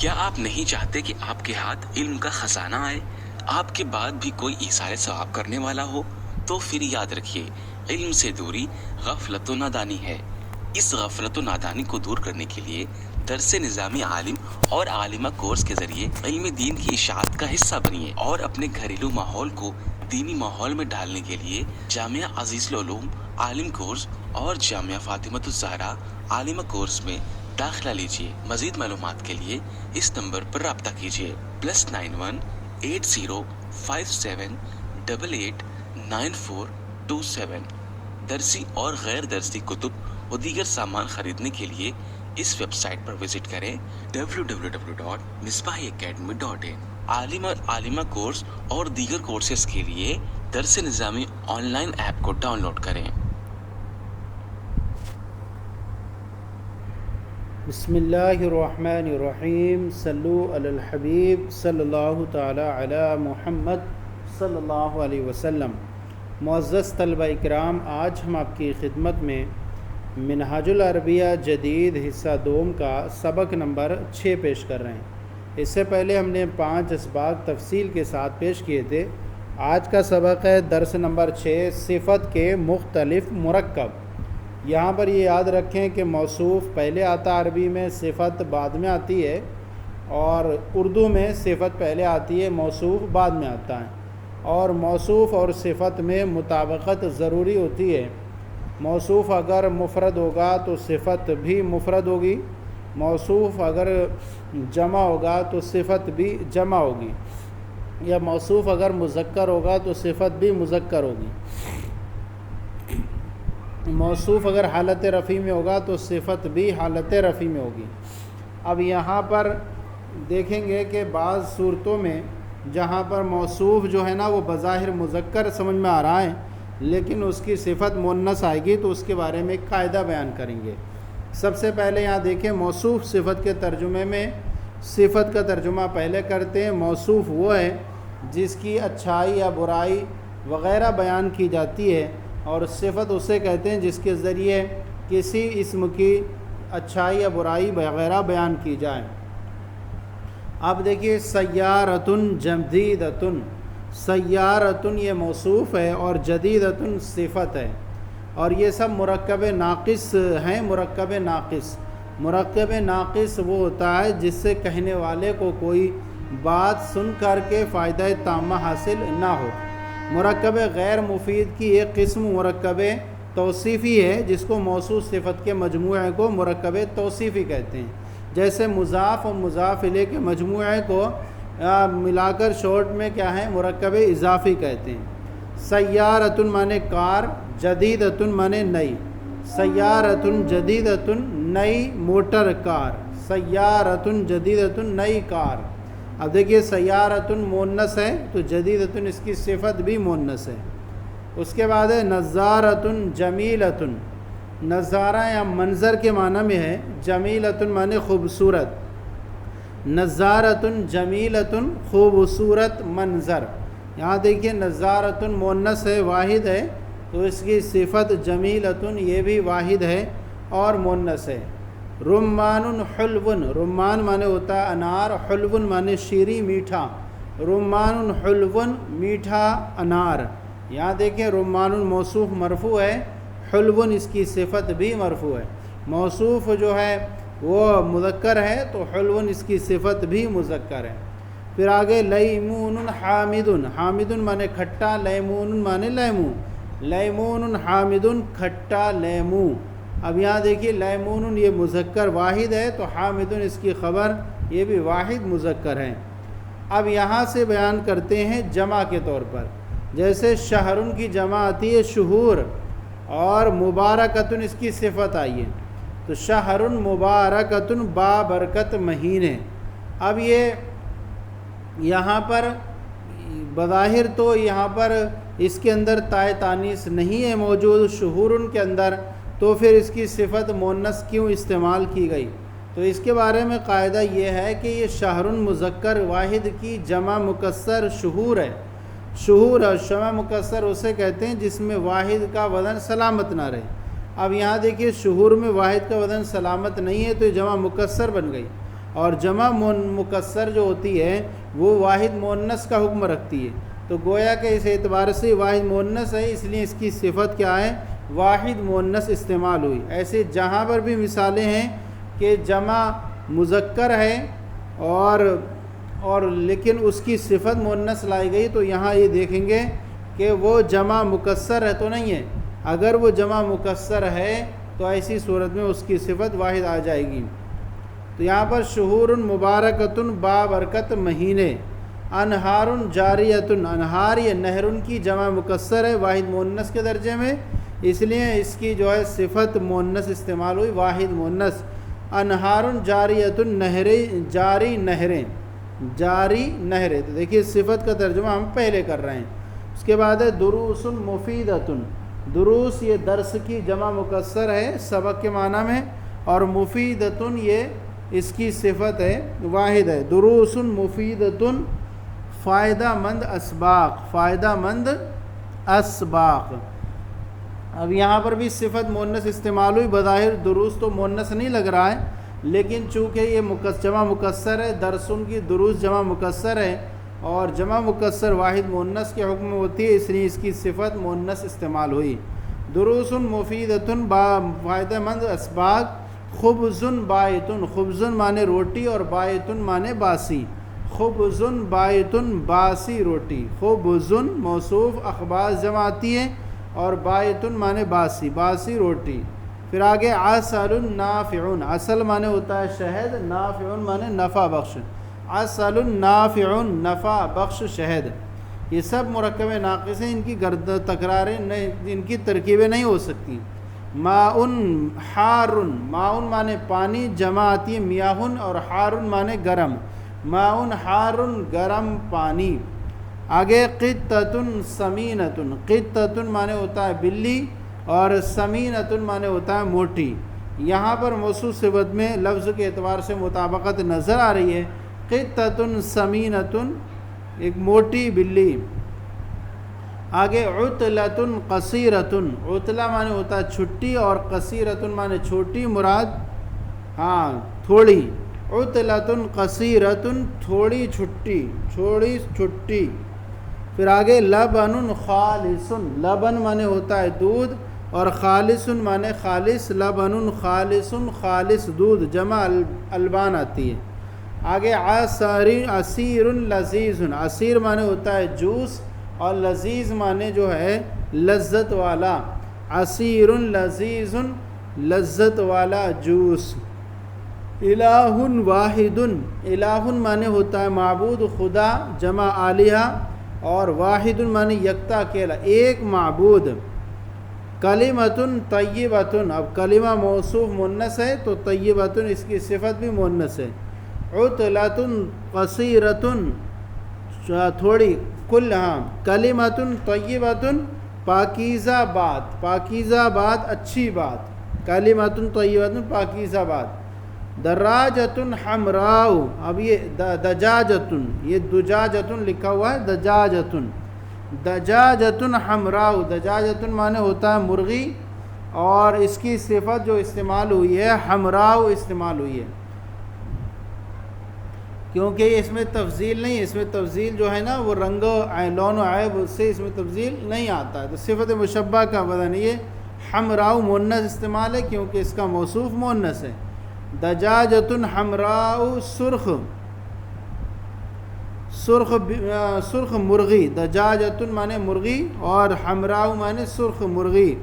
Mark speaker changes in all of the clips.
Speaker 1: کیا آپ نہیں چاہتے کہ آپ کے ہاتھ علم کا خزانہ آئے، آپ کے بعد بھی کوئی ایثار ثواب کرنے والا ہو؟ تو پھر یاد رکھیے، علم سے دوری غفلت و نادانی ہے۔ اس غفلت و نادانی کو دور کرنے کے لیے درس نظامی عالم اور عالمہ کورس کے ذریعے علم دین کی اشاعت کا حصہ بنیے، اور اپنے گھریلو ماحول کو دینی ماحول میں ڈالنے کے لیے جامعہ عزیز العلوم عالم کورس اور جامعہ فاطمۃ الزہرا عالمہ کورس میں داخلہ لیجیے۔ مزید معلومات کے لیے اس نمبر پر رابطہ کیجیے، +91 8057889427۔ درسی اور غیر درسی کتب و دیگر سامان خریدنے کے لیے اس ویب سائٹ پر وزٹ کریں www.misbahacademy.in۔ عالم اور عالمہ کورس اور دیگر کورسز کے لیے درس نظامی آن لائن ایپ کو ڈاؤن لوڈ کریں۔
Speaker 2: بسم اللہ الرحمن الرحیم، صلو علی الحبیب صلی اللہ تعالی علی محمد صلی اللہ علیہ وسلم۔ معزز طلبہ اکرام، آج ہم آپ کی خدمت میں منہاج العربیہ جدید حصہ دوم کا سبق نمبر 6 پیش کر رہے ہیں۔ اس سے پہلے ہم نے 5 اسباق تفصیل کے ساتھ پیش کیے تھے۔ آج کا سبق ہے درس نمبر 6، صفت کے مختلف مرکب۔ یہاں پر یہ یاد رکھیں کہ موصوف پہلے آتا عربی میں، صفت بعد میں آتی ہے، اور اردو میں صفت پہلے آتی ہے، موصوف بعد میں آتا ہے، اور موصوف اور صفت میں مطابقت ضروری ہوتی ہے۔ موصوف اگر مفرد ہوگا تو صفت بھی مفرد ہوگی، موصوف اگر جمع ہوگا تو صفت بھی جمع ہوگی، یا موصوف اگر مذکر ہوگا تو صفت بھی مذکر ہوگی۔ موصوف اگر حالت رفع میں ہوگا تو صفت بھی حالت رفع میں ہوگی۔ اب یہاں پر دیکھیں گے کہ بعض صورتوں میں جہاں پر موصوف جو ہے نا وہ بظاہر مذکر سمجھ میں آ رہا ہے، لیکن اس کی صفت مؤنث آئے گی، تو اس کے بارے میں ایک قاعدہ بیان کریں گے۔ سب سے پہلے یہاں دیکھیں، موصوف صفت کے ترجمے میں صفت کا ترجمہ پہلے کرتے ہیں۔ موصوف وہ ہے جس کی اچھائی یا برائی وغیرہ بیان کی جاتی ہے، اور صفت اسے کہتے ہیں جس کے ذریعے کسی اسم کی اچھائی یا برائی وغیرہ بیان کی جائے۔ اب دیکھیے، سیارتن جدیدتن، سیارتن یہ موصوف ہے اور جدیدتن صفت ہے، اور یہ سب مرکب ناقص ہیں۔ مرکب ناقص، مرکب ناقص وہ ہوتا ہے جس سے کہنے والے کو کوئی بات سن کر کے فائدہ تامہ حاصل نہ ہو۔ مرکب غیر مفید کی ایک قسم مرکب توصیفی ہے، جس کو موصوف صفت کے مجموعے کو مرکب توصیفی کہتے ہیں۔ جیسے مضاف اور مضاف الیہ کے مجموعے کو ملا کر شارٹ میں کیا ہے، مرکب اضافی کہتے ہیں۔ سیارتن مانے کار، جدیدتن مانے نئی، سیارتن جدیدتن نئی موٹر کار، سیارتن جدیدتن نئی کار۔ اب دیکھیے، سیارتن مؤنث ہے تو جدیدتن اس کی صفت بھی مؤنث ہے۔ اس کے بعد ہے نظارتن جمیلتن، نظارہ یا منظر کے معنی میں ہے، جمیلتن مانے خوبصورت، نظارتن جمیلتن خوبصورت منظر۔ یہاں دیکھیے، نظارتن مؤنث ہے، واحد ہے، تو اس کی صفت جمیلتن یہ بھی واحد ہے اور مؤنث ہے۔ رمان حلون، رمان مانے ہوتا ہے انار، حلون مانے شیریں میٹھا، رمان حلون میٹھا انار۔ یہاں دیکھیں، رمان موصوف مرفوع ہے، حلون اس کی صفت بھی مرفوع ہے۔ موصوف جو ہے وہ مذکر ہے تو حلون اس کی صفت بھی مذکر ہے۔ پھر آگے لیمون حامدن، حامدن مانے کھٹا، لیمون مانے لیمو، لیمون حامدن کھٹا لیمو۔ اب یہاں دیکھیے، لیمون یہ مذکر واحد ہے تو حامدن اس کی خبر یہ بھی واحد مذکر ہے۔ اب یہاں سے بیان کرتے ہیں جمع کے طور پر، جیسے شہرن کی جمع آتی ہے شہور، اور مبارکتن اس کی صفت آئی ہے، تو شہرن مبارکتن با برکت مہینے۔ اب یہ یہاں پر بظاہر تو یہاں پر اس کے اندر تائے تانیث نہیں ہے موجود شہورن کے اندر، تو پھر اس کی صفت مؤنث کیوں استعمال کی گئی؟ تو اس کے بارے میں قاعدہ یہ ہے کہ یہ شہرن مذکر واحد کی جمع مکسر شہور ہے۔ شہور اور جمع مکسر اسے کہتے ہیں جس میں واحد کا وزن سلامت نہ رہے۔ اب یہاں دیکھیے، شہور میں واحد کا وزن سلامت نہیں ہے تو یہ جمع مکسر بن گئی، اور جمع مکسر جو ہوتی ہے وہ واحد مؤنث کا حکم رکھتی ہے، تو گویا کہ اس اعتبار سے واحد مؤنث ہے، اس لیے اس کی صفت کیا ہے؟ واحد مؤنث استعمال ہوئی۔ ایسے جہاں پر بھی مثالیں ہیں کہ جمع مذکر ہے اور لیکن اس کی صفت مؤنث لائی گئی، تو یہاں یہ دیکھیں گے کہ وہ جمع مکسر ہے تو نہیں ہے۔ اگر وہ جمع مکسر ہے تو ایسی صورت میں اس کی صفت واحد آ جائے گی۔ تو یہاں پر شہور مبارکتن بابرکت مہینے، انہار جاریتن، انہار یہ نہرن کی جمع مکسر ہے واحد مؤنث کے درجے میں، اس لیے اس کی جو ہے صفت مؤنث استعمال ہوئی، واحد مؤنث۔ انہار جاریتن، نہریں جاری نہریں، جاری نہریں، تو دیکھیے صفت کا ترجمہ ہم پہلے کر رہے ہیں۔ اس کے بعد ہے دروس مفیدتن، دروس یہ درس کی جمع مکسر ہے سبق کے معنی میں، اور مفیدتن یہ اس کی صفت ہے واحد ہے۔ دروس مفیدتن فائدہ مند اسباق، فائدہ مند اسباق۔ اب یہاں پر بھی صفت مؤنث استعمال ہوئی، بظاہر دروس تو مؤنث نہیں لگ رہا ہے، لیکن چونکہ یہ جمع مکسر ہے، درسن کی دروس جمع مکسر ہے اور جمع مکسر واحد مؤنث کے حکم میں ہوتی ہے، اس لیے اس کی صفت مؤنث استعمال ہوئی۔ دروس مفیدتن فائدہ مند اسباق، خبزن بایتن، خبزن مانے روٹی اور بایتن مانے باسی، خبزن بایتن باسی روٹی، خبزن موصوف اخباز جمع آتی ہے اور بایتن مانے باسی، باسی روٹی۔ پھر آگے عسل نافع، عسل مانے ہوتا ہے شہد، نافع مانے نفع بخش، عسل نافع نفع بخش شہد۔ یہ سب مرکب ناقص ہیں، ان کی تکراریں ان کی ترکیبیں نہیں ہو سکتی۔ ماء حار، ماء مانے پانی، جمع آتی ہے میاہن اور حار مانے گرم، ماء حار گرم پانی۔ آگے قطۃ سمینۃ، قطۃ مانے ہوتا ہے بلی اور سمینۃ مانے ہوتا ہے موٹی۔ یہاں پر موصوف صفت میں لفظ کے اعتبار سے مطابقت نظر آ رہی ہے، قطۃ سمینۃ ایک موٹی بلی۔ آگے عطلۃ قصیرۃ، عطلہ مانے ہوتا ہے چھٹی اور قصیرۃ مانے چھوٹی، مراد تھوڑی، عطلۃ قصیرۃ تھوڑی چھٹی، چھوڑی چھٹی۔ پھر آگے لبن خالص، لبن مانے ہوتا ہے دودھ اور خالص مانے خالص، لبن خالص خالص دودھ، جمع البان آتی ہے۔ آگے عصیر لذیذ، عصیر مانے ہوتا ہے جوس اور لذیذ مانے جو ہے لذت والا، عصیر لذیذ لذت والا جوس۔ الہ واحد، الہ مانے ہوتا ہے معبود خدا، جمع آلہہ، اور واحد مانے یکتا اکیلا ایک معبود۔ کلمۃ طیبۃ، اب کلمہ موصوف مؤنث ہے تو طیبۃ اس کی صفت بھی مؤنث ہے۔ عطلۃ قصیرۃ تھوڑی، کلمۃ طیبۃ پاکیزہ بات، پاکیزہ بات اچھی بات، کلمۃ طیبۃ پاکیزہ بات۔ دراجۃ حمراء، اب یہ دجاجۃ، یہ دجاجۃ لکھا ہوا ہے، دجاجۃ، دجاجۃ حمراء، دجاجۃ مانے ہوتا ہے مرغی اور اس کی صفت جو استعمال ہوئی ہے حمراء استعمال ہوئی ہے، کیونکہ اس میں تفضیل نہیں ہے، اس میں تفضیل جو ہے نا وہ رنگ لون و عیب سے اس میں تفضیل نہیں آتا ہے، تو صفت مشبہ کا بدن یہ حمراء مؤنث استعمال ہے کیونکہ اس کا موصوف مؤنث ہے۔ دجاجۃ حمراء سرخ، سرخ مرغی، دجاجۃ مانے مرغی اور حمراء مانے سرخ مرغی۔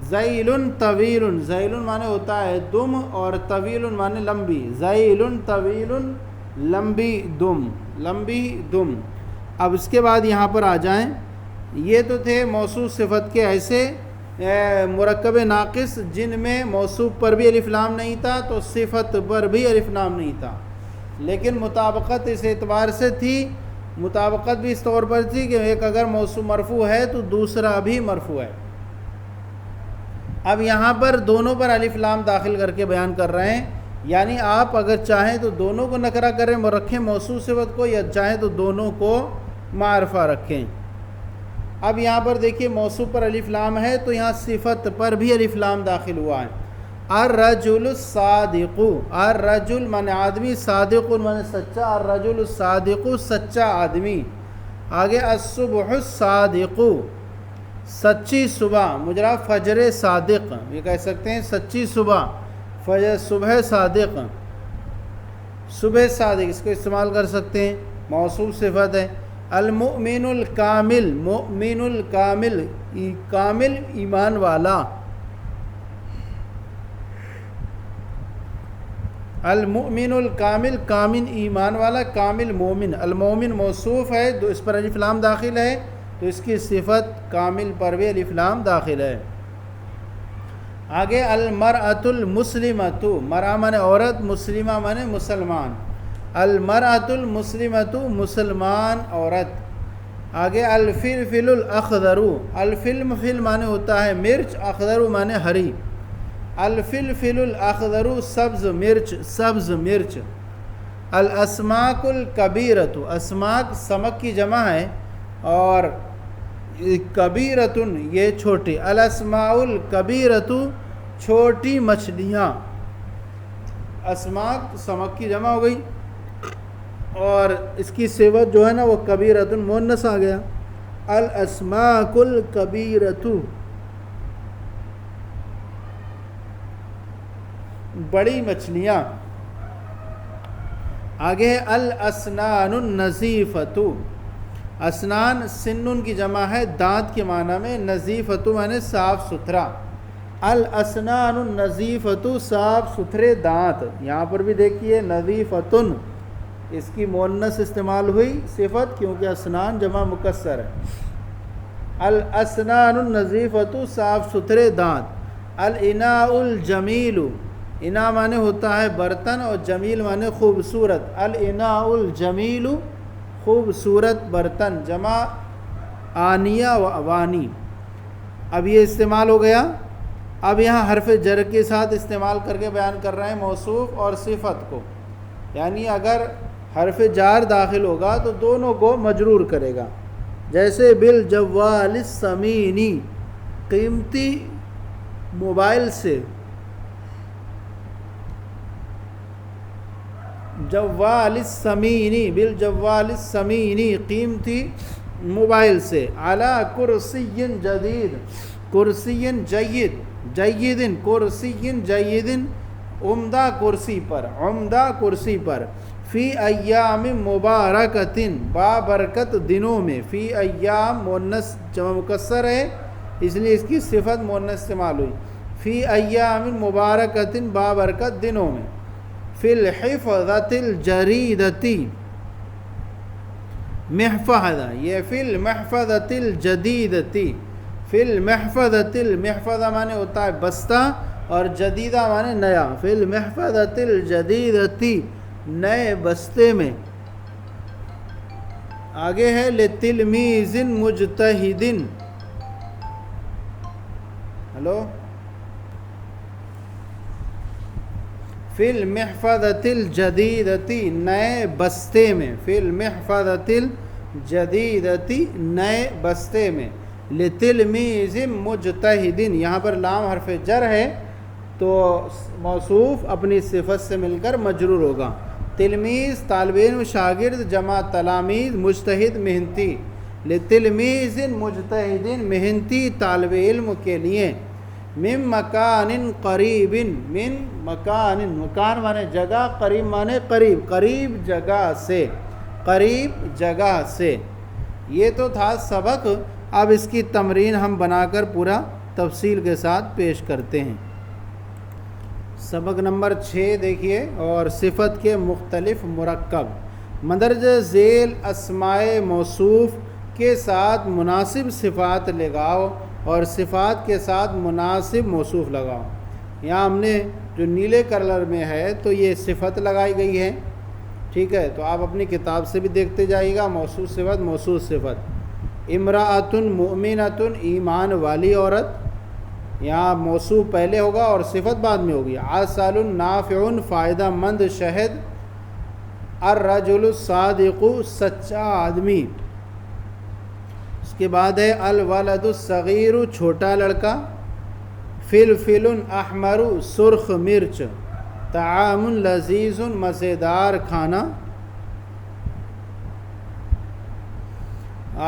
Speaker 2: ذیل طویل، ذیل مانے ہوتا ہے دم اور طویل مانے لمبی، ذیل طویل لمبی دم، لمبی دم۔ اب اس کے بعد یہاں پر آ جائیں، یہ تو تھے موصوف صفت کے ایسے مرکب ناقص جن میں موصوف پر بھی الف لام نہیں تھا تو صفت پر بھی الف لام نہیں تھا، لیکن مطابقت اس اعتبار سے تھی، مطابقت بھی اس طور پر تھی کہ ایک اگر موصوف مرفوع ہے تو دوسرا بھی مرفوع ہے۔ اب یہاں پر دونوں پر الف لام داخل کر کے بیان کر رہے ہیں، یعنی آپ اگر چاہیں تو دونوں کو نکرہ کریں رکھیں موصوف صفت کو، یا چاہیں تو دونوں کو معرفہ رکھیں۔ اب یہاں پر دیکھیے موصوف پر الف لام ہے تو یہاں صفت پر بھی الف لام داخل ہوا ہے، الرجل الصادق، الرجل مانے آدمی، صادق مانے سچا، الرجل الصادق سچا آدمی. آگے الصبح الصادق سچی صبح، مجرا فجر صادق، یہ کہہ سکتے ہیں سچی صبح، فجر صبح صادق، صبح صادق اس کو استعمال کر سکتے ہیں، موصوف صفت ہے. المؤمن الکامل، مؤمن الکامل کامل ایمان والا، المؤمن الکامل کامل ایمان والا، کامل مومن. المومن موصوف ہے، اس پر الف لام داخل ہے تو اس کی صفت کامل پر بھی الف لام داخل ہے. آگے المرأۃ المسلمۃ، مرأہ مانے عورت، مسلمہ مانے مسلمان، المرأۃ المسلمۃ مسلمان عورت. آگے الفلفل الاخضر، الفلفل مانے ہوتا ہے مرچ، اخضر مانے ہری، الفلفل الاخضر سبز مرچ، سبز مرچ. الاسماک الکبیرۃ، اسماک سمک کی جمع ہے اور کبیرتن یہ چھوٹی، الاسماء الکبیرۃ چھوٹی مچھلیاں، اسماک سمک کی جمع ہو گئی اور اس کی صفت جو ہے نا وہ کبیرتن مؤنث آ گیا. الاسماک الکبیرۃ بڑی مچھلیاں. آگے الاسنان النظیفۃ، اسنان سنن کی جمع ہے، دانت کے معنی میں، نظیفۃ معنی صاف ستھرا. الاسنان النظیفۃ صاف ستھرے دانت. یہاں پر بھی دیکھیے نظیفتن اس کی مؤنث استعمال ہوئی صفت کیونکہ اسنان جمع مکسر ہے. الاسنان النظیفۃ صاف ستھرے دانت. الاناء الجمیل، انا معنی ہوتا ہے برتن اور جمیل معنی خوبصورت. الاناء الجمیل خوبصورت برتن، جمع آنیہ و اوانی. اب یہ استعمال ہو گیا. اب یہاں حرف جر کے ساتھ استعمال کر کے بیان کر رہے ہیں موصوف اور صفت کو، یعنی اگر حرف جار داخل ہوگا تو دونوں کو مجرور کرے گا. جیسے بالجوال الثمینی، قیمتی موبائل سے، جوال الثمینی، بالجوال الثمینی قیمتی موبائل سے. علی کرسی جدید، کرسی جید، جید کرسی جید عمدہ کرسی پر، عمدہ کرسی پر. فی ایام مبارکۃ بابرکت دنوں میں، فی ایام مؤنث جمع مکسر ہے اس لیے اس کی صفت مؤنث استعمال ہوئی. فی ایام مبارکۃ بابرکت دنوں میں. فی الحفظۃ الجریدۃ، محفظہ، یہ فی المحفظۃ الجدیدۃ، فی المحفظۃ، المحفظہ معنی ہوتا ہے بستہ اور جدیدہ معنی نیا. فی المحفظۃ الجدیدۃ نئے بستے میں. آگے ہے لتلمیذ مجتہد، ہلو، فی المحفظۃ الجدیدۃ نئے بستے میں، فی المحفظۃ الجدیدۃ نئے بستے میں. لتلمیذ مجتہد، یہاں پر لام حرف جر ہے تو موصوف اپنی صفت سے مل کر مجرور ہوگا. تلمیذ طالب علم شاگرد، جمع تلامیذ مجتہد محنتی. لتلمیذ مجتہد محنتی طالب علم کے لیے. من مکان قریب، من مکان، مکان مانے جگہ، قریب مانے قریب، قریب جگہ سے، قریب جگہ سے. یہ تو تھا سبق. اب اس کی تمرین ہم بنا کر پورا تفصیل کے ساتھ پیش کرتے ہیں. سبق نمبر 6 دیکھیے. اور صفت کے مختلف مرکب. مندرجہ ذیل اسماء موصوف کے ساتھ مناسب صفات لگاؤ اور صفات کے ساتھ مناسب موصوف لگاؤ. یہاں ہم نے جو نیلے کلر میں ہے تو یہ صفت لگائی گئی ہے، ٹھیک ہے، تو آپ اپنی کتاب سے بھی دیکھتے جائیے گا. موصوف صفت، موصوف صفت. امرأۃ مؤمنۃ ایمان والی عورت، یہاں موصوف پہلے ہوگا اور صفت بعد میں ہوگی. عسل نافع فائدہ مند شہد. الرجل الصادق سچا آدمی. اس کے بعد ہے الولد الصغیر چھوٹا لڑکا. فلفل احمر سرخ مرچ، طعام لذیذ مزیدار کھانا۔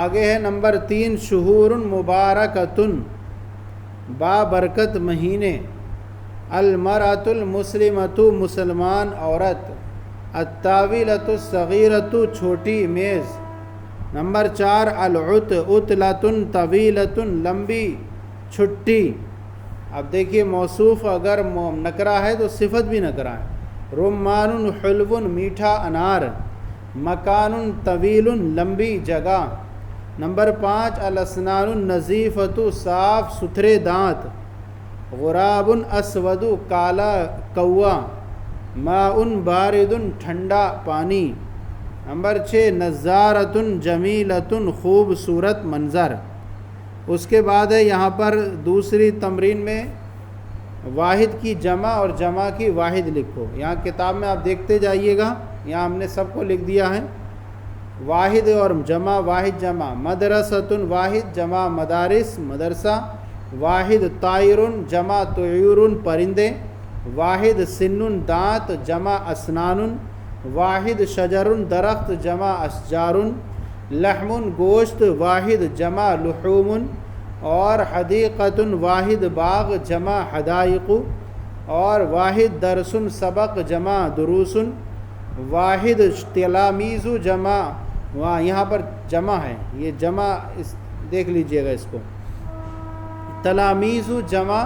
Speaker 2: آگے ہے نمبر 3 شہور مبارکتن بابرکت مہینے، المرأۃ المسلمۃ مسلمان عورت، الطاولۃ الصغیرۃ چھوٹی میز۔ نمبر 4 عطلۃ طویلۃ لمبی چھٹی۔ اب دیکھیے موصوف اگر نکرہ ہے تو صفت بھی نکرہ ہے۔ رمان حلو میٹھا انار، مکان طویل لمبی جگہ۔ نمبر 5 الاسنان النظیفۃ صاف ستھرے دانت، غراب اسود کالا کوا، ماء بارد ٹھنڈا پانی۔ نمبر 6 نظارۃ جمیلۃ خوبصورت منظر۔ اس کے بعد ہے یہاں پر دوسری تمرین میں واحد کی جمع اور جمع کی واحد لکھو۔ یہاں کتاب میں آپ دیکھتے جائیے گا، یہاں ہم نے سب کو لکھ دیا ہے۔ واحد اور جمع، واحد جمع مدرسۃ واحد، جمع مدارس مدرسہ، واحد طائر جمع طیور پرندے، واحد سن دانت جمع اسنان، واحد شجر درخت جمع اشجار، لحم گوشت واحد جمع لحوم، اور حدیقۃ واحد باغ جمع حدائق، اور واحد درس سبق جمع دروس، واحد تلاميذ جمع، یہاں پر جمع ہے، یہ جمع دیکھ لیجئے گا اس کو، تلامیذ جمع،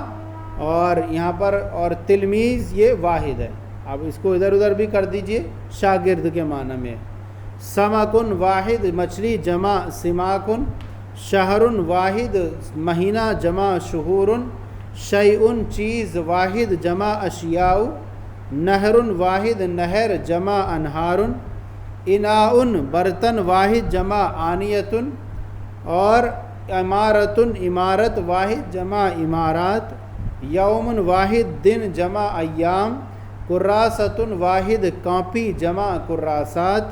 Speaker 2: اور یہاں پر اور تلمیذ یہ واحد ہے۔ اب اس کو ادھر ادھر بھی کر دیجئے، شاگرد کے معنی میں۔ سمکن واحد مچھلی جمع سماکن، شہر واحد مہینہ جمع شہور، شیء چیز واحد جمع اشیاء، نہر واحد نہر جمع انہار، اناء برتن واحد جمع آنیۃ، اور عمارت عمارت واحد جمع عمارات، یوم واحد دن جمع ایام، کراست واحد کاپی جمع کراسات،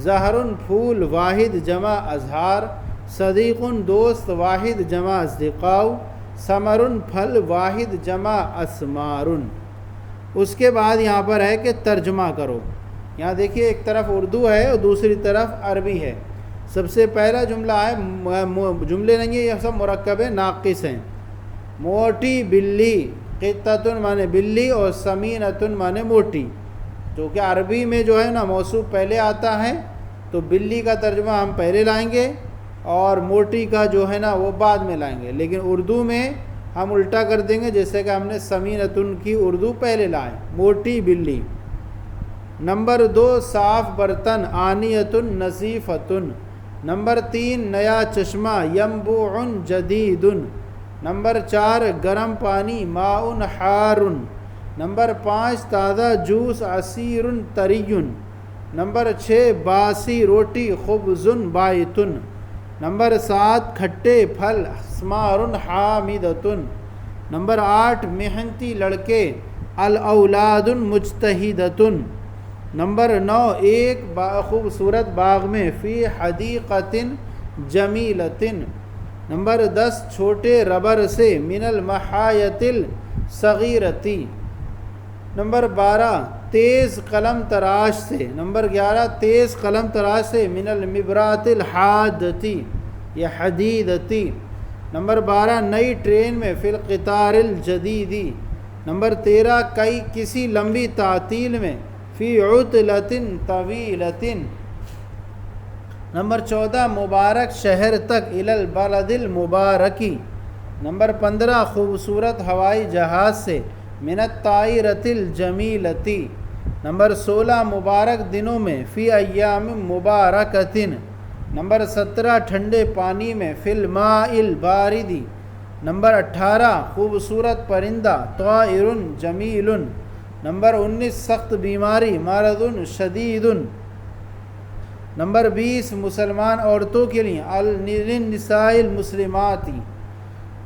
Speaker 2: زہر پھول واحد جمع ازہار، صدیق دوست واحد جمع اصدقاء، ثمر پھل واحد جمع اسمار۔ اس کے بعد یہاں پر ہے کہ ترجمہ کرو۔ یہاں دیکھیے ایک طرف اردو ہے اور دوسری طرف عربی ہے۔ سب سے پہلا جملہ ہے، جملے نہیں ہیں، یہ سب مرکب ناقص ہیں۔ موٹی بلی، قطۃ مانے بلی، اور سمینۃ مانے موٹی۔ جو کہ عربی میں جو ہے نا موصوف پہلے آتا ہے، تو بلی کا ترجمہ ہم پہلے لائیں گے اور موٹی کا جو ہے نا وہ بعد میں لائیں گے، لیکن اردو میں ہم الٹا کر دیں گے، جیسے کہ ہم نے سمینۃ کی اردو پہلے لائیں، موٹی بلی۔ نمبر 2 صاف برتن، آنیۃ نظیفۃ۔ نمبر 3 نیا چشمہ، ینبوع جدید۔ نمبر 4 گرم پانی، ماء حار۔ نمبر 5 تازہ جوس، عصیر طری۔ نمبر 6 باسی روٹی، خبز بایت۔ نمبر 7 کھٹے پھل، ثمار حامدۃ۔ نمبر 8 محنتی لڑکے، الاولاد مجتہدۃ۔ نمبر 9 ایک خوبصورت باغ میں، فی حدیقۃ جمیلۃ۔ نمبر 10 چھوٹے ربر سے، من المحایۃ الصغیرۃ۔ نمبر 12 تیز قلم تراش سے۔ نمبر 11 تیز قلم تراش سے، من المبرات الحادۃ یا حدیدۃ۔ نمبر 12 نئی ٹرین میں، فی القطار الجدید۔ نمبر 13 کسی لمبی تعطیل میں، فی عطلۃ طویلۃ۔ نمبر 14 مبارک شہر تک، الی البلد المبارک۔ نمبر 15 خوبصورت ہوائی جہاز سے، من الطائرۃ الجمیلۃ۔ نمبر 16 مبارک دنوں میں، فی ایام مبارکۃ۔ نمبر 17 ٹھنڈے پانی میں، فی الماء البارد۔ نمبر 18 خوبصورت پرندہ، طائر جمیل۔ نمبر 19 سخت بیماری، مرض شدید۔ نمبر 20 مسلمان عورتوں کے لیے، للنساء المسلمات۔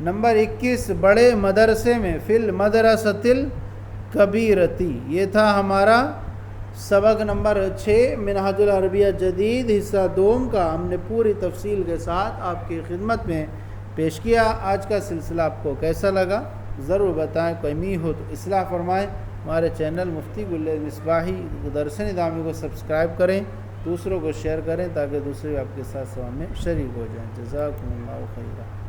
Speaker 2: نمبر 21 بڑے مدرسے میں، فی المدرسۃ الکبیرۃ۔ یہ تھا ہمارا سبق نمبر 6 منہاج العربیہ جدید حصہ دوم کا، ہم نے پوری تفصیل کے ساتھ آپ کی خدمت میں پیش کیا۔ آج کا سلسلہ آپ کو کیسا لگا؟ ضرور بتائیں، کمی ہو تو اصلاح فرمائیں۔ ہمارے چینل مفتی گل مصباحی درس نظامی کو سبسکرائب کریں، دوسروں کو شیئر کریں تاکہ دوسرے آپ کے ساتھ ثواب میں شریک ہو جائیں۔ جزاکم اللہ خیرہ۔